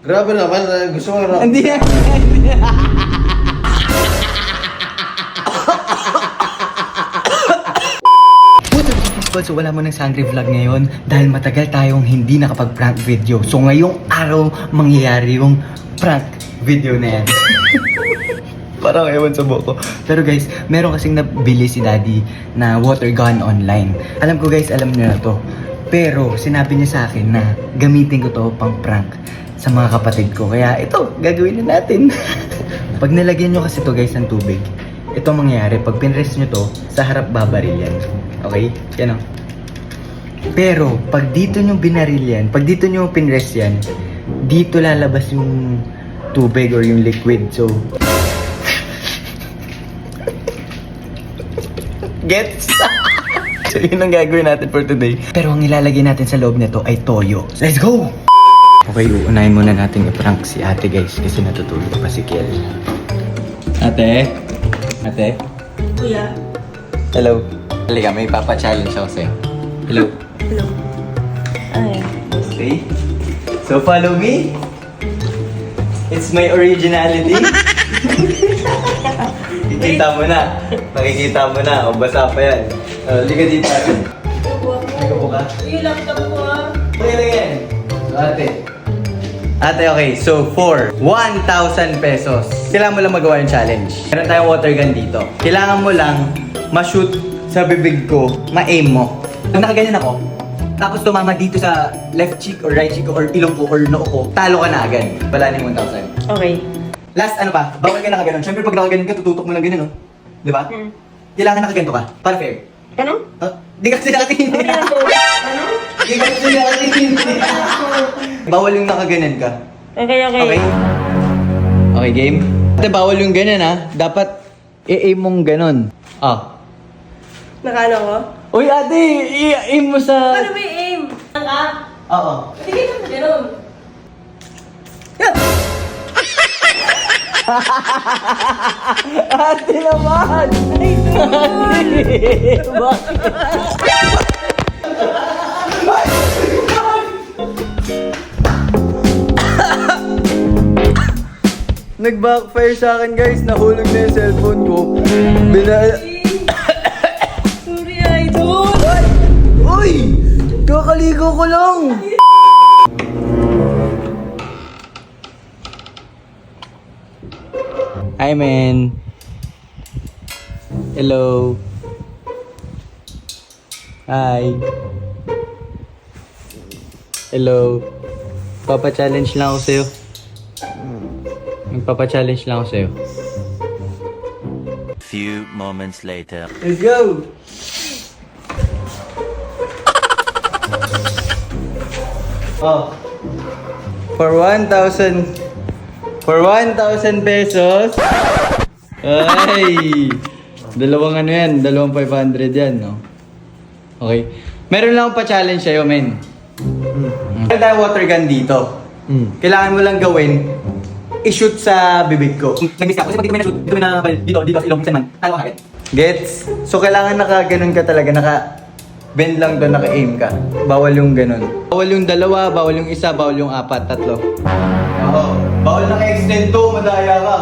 Grabe naman, gusto ko yung Hindi yan. So wala mo ng Sangre Vlog ngayon dahil matagal tayong hindi nakapag-prank video. So ngayong araw mangyayari yung prank video na yan. Parang ewan sa buko. Pero guys, meron kasing nabili si Daddy na water gun online. Alam ko guys, alam niyo na to. Pero sinabi niya sa akin na gamitin ko to pang prank sa mga kapatid ko. Kaya ito, gagawin na natin. Pag nilagyan nyo kasi to guys ng tubig, ito mangyayari. Pag pinrest nyo to, sa harap babaril yan. Okay? Yan o. Pero, pag dito nyo binaril yan, pag dito nyo pinrest yan, dito lalabas yung tubig or yung liquid. So, gets? So, yun ang gagawin natin for today. Pero ang ilalagay natin sa loob nito ay toyo. Let's go! Okay, uunahin muna natin i-prank si ate guys kasi natutulog pa si Kiel. Ate? Ate? Kuya. Hello. Halika, may papa-challenge ako sa'yo. Hello. Hello. Ay. Okay. So follow me. It's my originality. Kikita mo na. Makikita mo na. O basa pa yan. Halika dito. Halika po ka. Yung laptop ko ah. Okay lang yan. So ate. Ate, okay. So for 1,000 pesos, kailangan mo lang magawa yung challenge. Meron tayong water gun dito. Kailangan mo lang ma-shoot sa bibig ko, ma-aim mo. Pag nakaganyan ako, tapos tumama dito sa left cheek or right cheek or ilong ko or noo ko, talo ka na agad. Wala na yung 1,000. Okay. Last, ano pa? Bawal ka nakaganon. Siyempre, pag nakaganon ka, tututok mo lang ganyan, no? Di ba? Kailangan nakaganto ka. Para fair. Ano? Di kasi nakatingin. Ano? Di kasi nakatingin. Bawal yung nakaganon ka. Okay, okay. Okay? Okay, game? Ate, bawal yung ganyan, ha? Dapat i-aim mong ganon. Ah. Nakano ko? Uy, ate! I-aim mo sa... Paano may aim? Ka? Oo. Hindi ka na gano'n. Ate naman! Ay, Ate! Bakit? Nag-backfire sa akin guys, nahulog na yung cellphone ko. sorry, idol. Uy! Kakaligo ko lang! Hi, man. Hello. Hi. Hello. Papa-challenge lang ako sa'yo. Magpapa-challenge lang ako sa'yo. Few moments later. Let's go! Oh. For 1,000 pesos. Ay! Dalawang ano yan, dalawang 500 yan, no? Okay. Meron lang akong pa-challenge sa'yo, men. Meron tayong water gun dito. Kailangan mo lang gawin, i-shoot sa bibig ko. Nag-miss ka ako kasi pag dito may na-shoot, dito sa ilong minsan man, talo ka agad. Gets? So kailangan naka-ganon ka talaga, naka-bend lang doon, naka-aim ka. Bawal yung ganon. Bawal yung dalawa, bawal yung isa, bawal yung apat, tatlo. Oo. Bawal naka-extend to, madaya ka.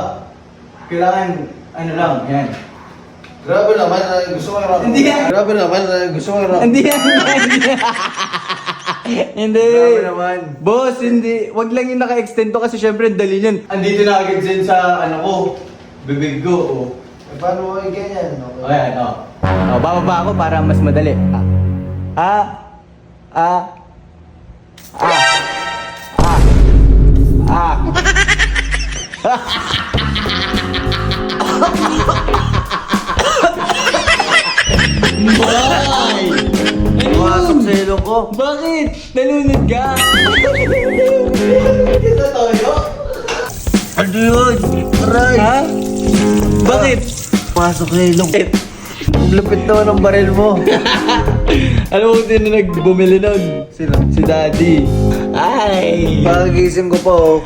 Kailangan, ano lang, yan. Grabe naman, gusto ko yung Hindi yan. Grabe naman, gusto ko yung Hindi yan. Hindi. Grabe naman. Boss, hindi. Wag lang yung naka-extend to kasi syempre dali yan. Andito na agad din sa ano ko, bibig ko. Oh. Paano mo yung ganyan? O yan, o. O, bababa ako para mas madali. Bye! Pumasok sa ilong ko. Bakit? Nalunod ka? Ito toyo? Ano yun? Aray! Ha? Bakit? Pumasok sa ilong ko. Lupit naman ang baril mo. Alam mo kung sino nagbumili nun? Sino? Si Daddy. Ay! Pakagising ko pa oh.